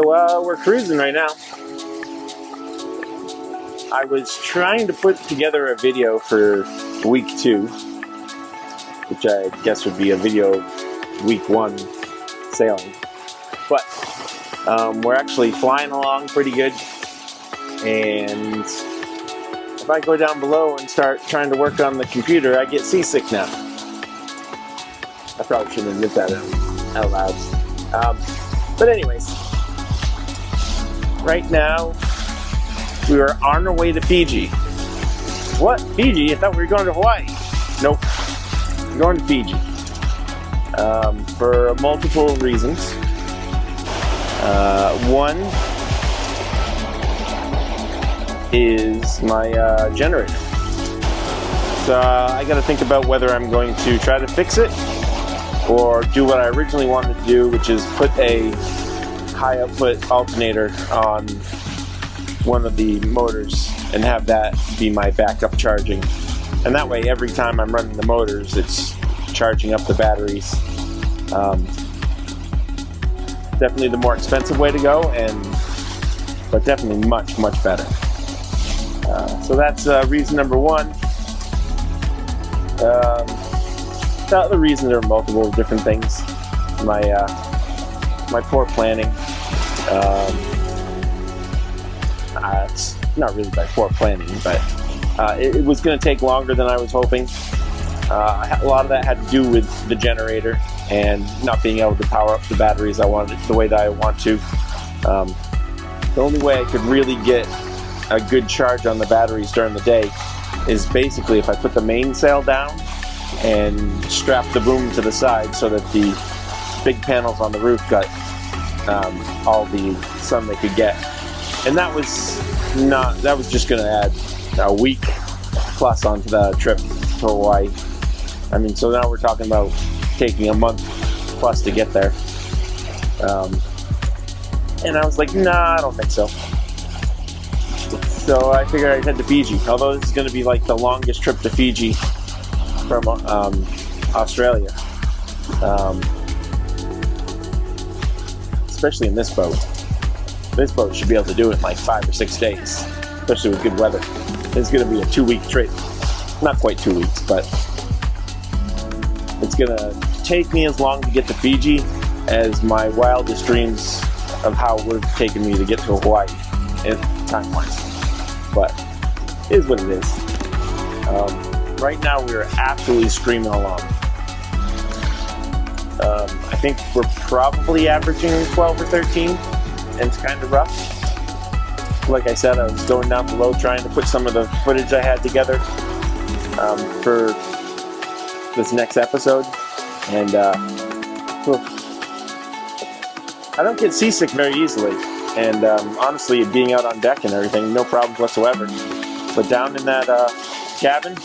We're cruising right now. I was trying to put together a video for week 2, which I guess would be a video of week 1 sailing. But we're actually flying along pretty good. And if I go down below and start trying to work on the computer, I get seasick now. I probably shouldn't admit that out loud. But anyways, right now we are on our way to Fiji. What? Fiji? I thought we were going to Hawaii. Nope. We're going to Fiji. For multiple reasons. One is my generator. So I got to think about whether I'm going to try to fix it or do what I originally wanted to do, which is put a high output alternator on one of the motors and have that be my backup charging. And that way, every time I'm running the motors, it's charging up the batteries. Definitely the more expensive way to go, but definitely much, much better. So that's reason number one. The other reason, there are multiple different things. My poor planning. It's not really by poor planning, but it was going to take longer than I was hoping. A lot of that had to do with the generator and not being able to power up the batteries I wanted the way that I want to. The only way I could really get a good charge on the batteries during the day is basically if I put the mainsail down and strap the boom to the side so that the big panels on the roof got all the sun they could get. And that was just going to add a week plus onto the trip to Hawaii. I mean, so now we're talking about taking a month plus to get there. And I was like, nah, I don't think so. So I figured I'd head to Fiji. Although this is going to be like the longest trip to Fiji from Australia. Especially in this boat. This boat should be able to do it in like 5 or 6 days, especially with good weather. It's going to be a 2-week trip. Not quite 2 weeks, but it's going to take me as long to get to Fiji as my wildest dreams of how it would have taken me to get to Hawaii, time-wise. But it is what it is. Right now, we are absolutely screaming along. I think we're probably averaging 12 or 13, and it's kind of rough. Like I said, I was going down below trying to put some of the footage I had together for this next episode, and I don't get seasick very easily, and honestly, being out on deck and everything, no problems whatsoever. But down in that cabin,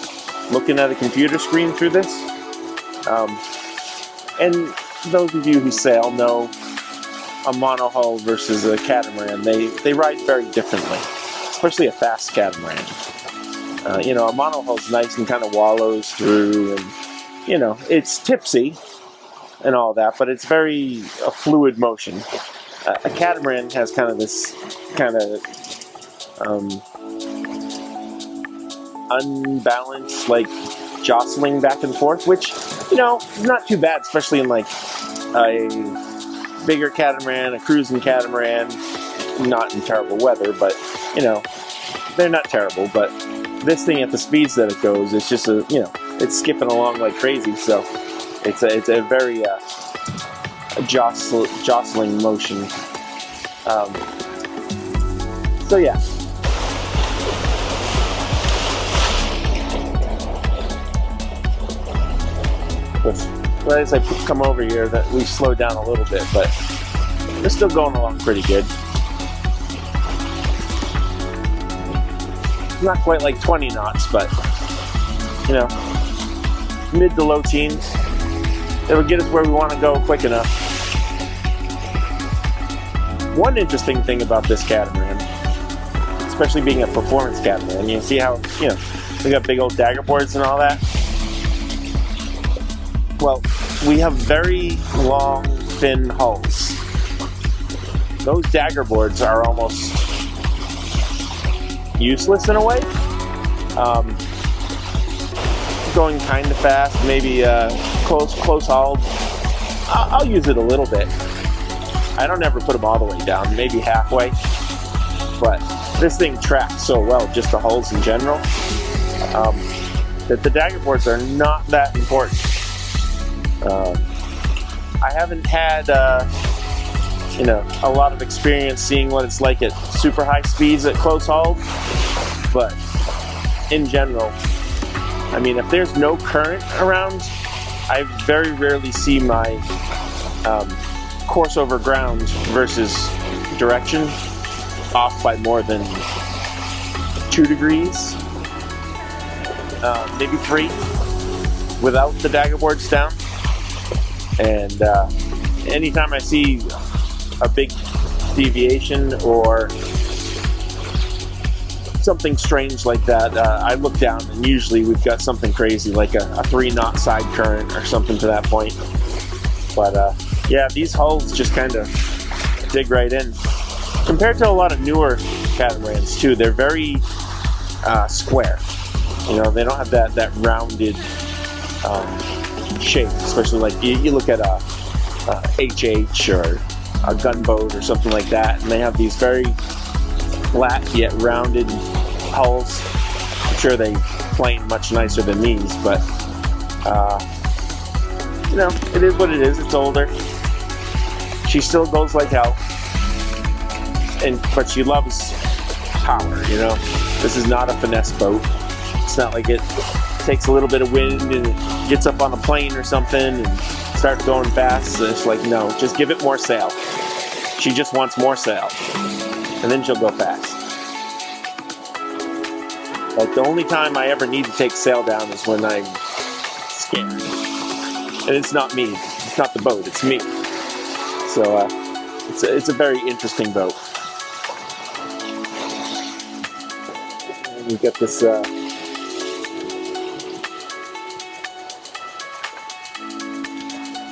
looking at a computer screen through this, and those of you who sail know a monohull versus a catamaran, they ride very differently, especially a fast catamaran. A monohull's nice and kind of wallows through, and it's tipsy and all that, but it's very a fluid motion. A catamaran has kind of this kind of unbalanced, like jostling back and forth, which is not too bad, especially in like a bigger catamaran, a cruising catamaran, not in terrible weather, but they're not terrible. But this thing at the speeds that it goes, it's just it's skipping along like crazy. So it's a very jostling motion. So yeah. But as I come over here, that we've slowed down a little bit, but we're still going along pretty good. Not quite like 20 knots, but mid to low teens. It'll get us where we want to go quick enough. One interesting thing about this catamaran, especially being a performance catamaran, you see how we got big old dagger boards and all that. Well, we have very long, thin hulls. those dagger boards are almost useless in a way. Going kind of fast, maybe close hauled. I'll use it a little bit. I don't ever put them all the way down, maybe halfway. But this thing tracks so well, just the hulls in general, that the dagger boards are not that important. I haven't had a lot of experience seeing what it's like at super high speeds at close haul, but in general, I mean, if there's no current around, I very rarely see my course over ground versus direction off by more than 2 degrees, maybe 3, without the dagger boards down. And anytime I see a big deviation or something strange like that, I look down, and usually we've got something crazy like a 3-knot side current or something to that point. But yeah, these hulls just kind of dig right in. Compared to a lot of newer catamarans too, they're very square. They don't have that rounded shape, especially like you look at a HH or a gunboat or something like that, and they have these very flat yet rounded hulls. I'm sure they plane much nicer than these, but it is what it is. It's older. She still goes like hell, but she loves power. This is not a finesse boat. It's not like it takes a little bit of wind and it gets up on a plane or something and starts going fast. It's like, no, just give it more sail. She just wants more sail, and then she'll go fast. Like, the only time I ever need to take sail down is when I'm scared. And it's not me. It's not the boat. It's me. So it's a very interesting boat. And we've got this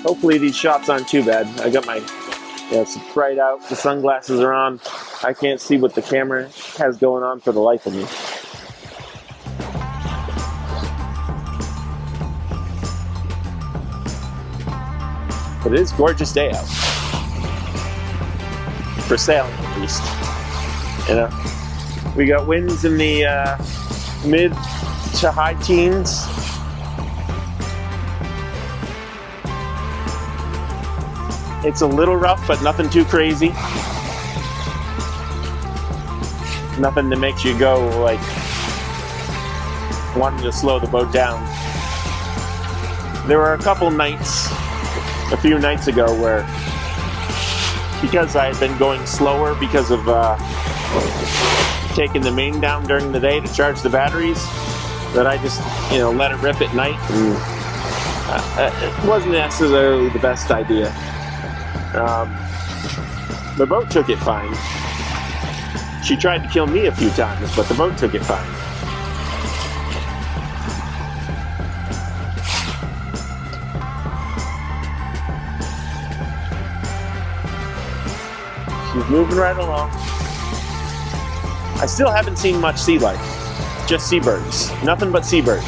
hopefully these shots aren't too bad. I got my it's bright out. The sunglasses are on. I can't see what the camera has going on for the life of me. But it is a gorgeous day out. For sailing, at least. We got winds in the mid to high teens. It's a little rough, but nothing too crazy. Nothing that makes you go like wanting to slow the boat down. There were a few nights ago where, because I had been going slower because of taking the main down during the day to charge the batteries, that I just let it rip at night, and it wasn't necessarily the best idea. The boat took it fine. She tried to kill me a few times, but the boat took it fine. She's moving right along. I still haven't seen much sea life. Just seabirds. Nothing but seabirds.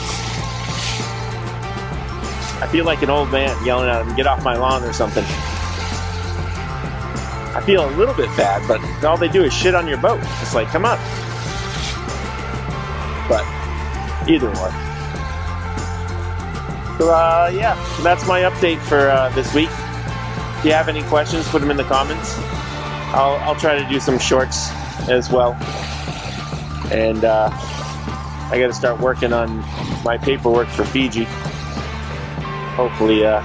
I feel like an old man yelling at them, "Get off my lawn," or something. I feel a little bit bad, but all they do is shit on your boat. It's like, come on. But either or. So yeah, that's my update for this week. If you have any questions, put them in the comments. I'll try to do some shorts as well. And I got to start working on my paperwork for Fiji. Hopefully that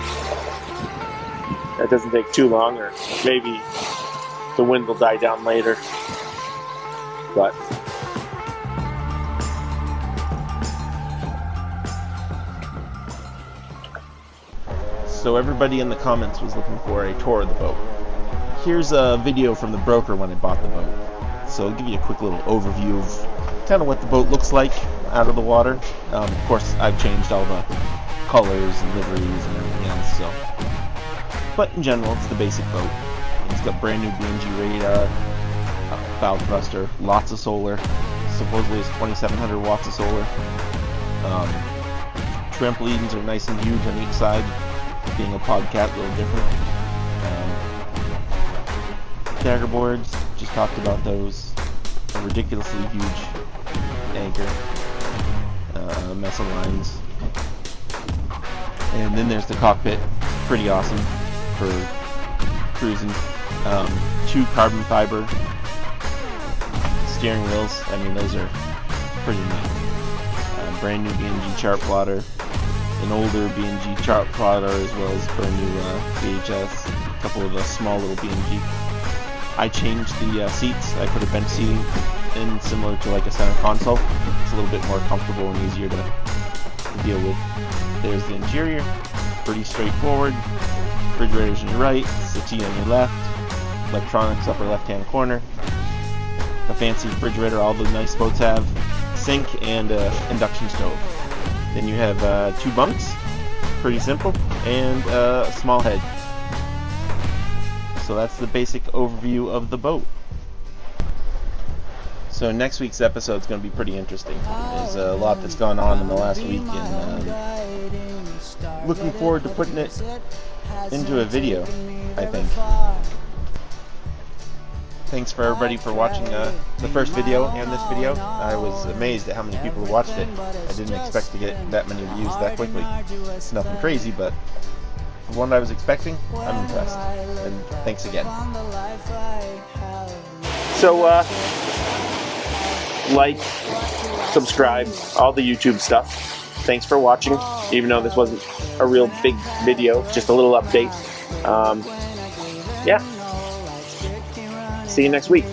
doesn't take too long, or maybe the wind will die down later. But so everybody in the comments was looking for a tour of the boat. Here's a video from the broker when I bought the boat. So I'll give you a quick little overview of kind of what the boat looks like out of the water. Of course, I've changed all the colors and liveries and everything else. So, but in general, it's the basic boat. It's got brand new B&G radar, bow thruster, lots of solar. Supposedly it's 2,700 watts of solar. Trampolines are nice and huge on each side, being a podcat, a little different. Stagger boards, just talked about those. A ridiculously huge anchor, mess of lines. And then there's the cockpit, pretty awesome for cruising. 2 carbon fiber steering wheels, I mean those are pretty neat. Brand new B&G chart plotter, an older B&G chart plotter, as well as brand new VHS, a couple of small little B&G. I changed the seats. I put a bench seating in similar to like a center console. It's a little bit more comfortable and easier to deal with. There's the interior, pretty straightforward. Refrigerators on your right, settee on your left, electronics upper left hand corner, a fancy refrigerator all the nice boats have, sink, and induction stove. Then you have 2 bunks, pretty simple, and a small head. So that's the basic overview of the boat. So next week's episode is going to be pretty interesting. There's a lot that's gone on in the last week, and looking forward to putting it into a video, I think. Thanks for everybody for watching the first video and this video. I was amazed at how many people watched it. I didn't expect to get that many views that quickly. It's nothing crazy, but the one I was expecting, I'm impressed. And thanks again. So, like, subscribe, all the YouTube stuff. Thanks for watching, even though this wasn't a real big video, just a little update. Yeah. See you next week.